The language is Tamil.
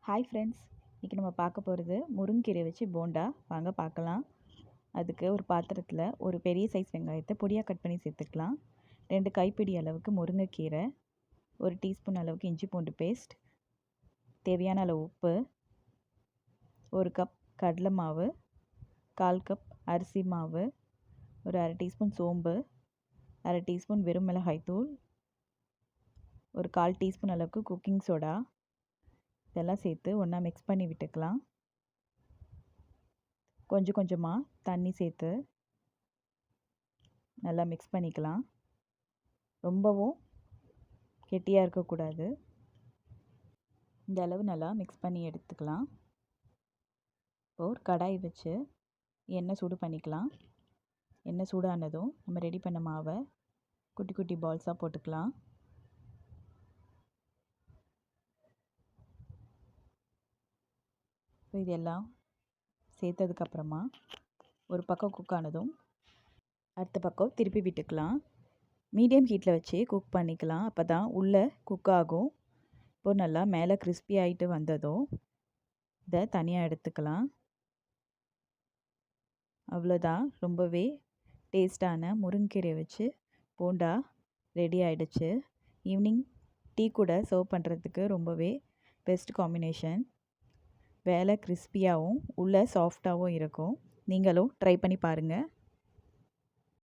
ஹாய் ஃப்ரெண்ட்ஸ், இன்றைக்கி நம்ம பார்க்க போகிறது முருங்கீரை வச்சு போண்டா. வாங்க பார்க்கலாம். அதுக்கு ஒரு பாத்திரத்தில் ஒரு பெரிய சைஸ் வெங்காயத்தை பொடியாக கட் பண்ணி சேர்த்துக்கலாம். 2 கைப்பிடி அளவுக்கு முருங்கைக்கீரை, 1 டீஸ்பூன் அளவுக்கு இஞ்சி பூண்டு பேஸ்ட், தேவையான அளவு உப்பு, 1 கப் கடலை மாவு, 1/4 கப் அரிசி மாவு, ஒரு 1/2 டீஸ்பூன் சோம்பு, 1/2 டீஸ்பூன் வெறும் மிளகாய் தூள், ஒரு 1/4 டீஸ்பூன் அளவுக்கு குக்கிங் சோடா, இதெல்லாம் சேர்த்து ஒன்றா மிக்ஸ் பண்ணி விட்டுக்கலாம். கொஞ்சம் கொஞ்சமாக தண்ணி சேர்த்து நல்லா மிக்ஸ் பண்ணிக்கலாம். ரொம்பவும் கெட்டியாக இருக்கக்கூடாது. இந்த அளவு நல்லா மிக்ஸ் பண்ணி எடுத்துக்கலாம். ஒரு கடாய் வச்சு எண்ணெய் சூடு பண்ணிக்கலாம். எண்ணெய் சூடானதும் நம்ம ரெடி பண்ண மாவை குட்டி குட்டி பால்ஸாக போட்டுக்கலாம். இதெல்லாம் சேர்த்ததுக்கப்புறமா ஒரு பக்கம் குக் ஆனதும் அடுத்த பக்கம் திருப்பி விட்டுக்கலாம். மீடியம் ஹீட்டில் வச்சு குக் பண்ணிக்கலாம். அப்போ தான் உள்ளே குக் ஆகும். இப்போது நல்லா மேலே கிறிஸ்பி ஆகிட்டு வந்ததும் இதை தனியாக எடுத்துக்கலாம். அவ்வளோதான், ரொம்பவே டேஸ்டான முருங்கீரை வச்சு போண்டா ரெடி ஆகிடுச்சு. ஈவினிங் டீ கூட சர்வ் பண்ணுறதுக்கு ரொம்பவே பெஸ்ட் காம்பினேஷன். மேலே கிறிஸ்பியாகவும் உள்ளே சாஃப்டாகவும் இருக்கும். நீங்களும் ட்ரை பண்ணி பாருங்கள்.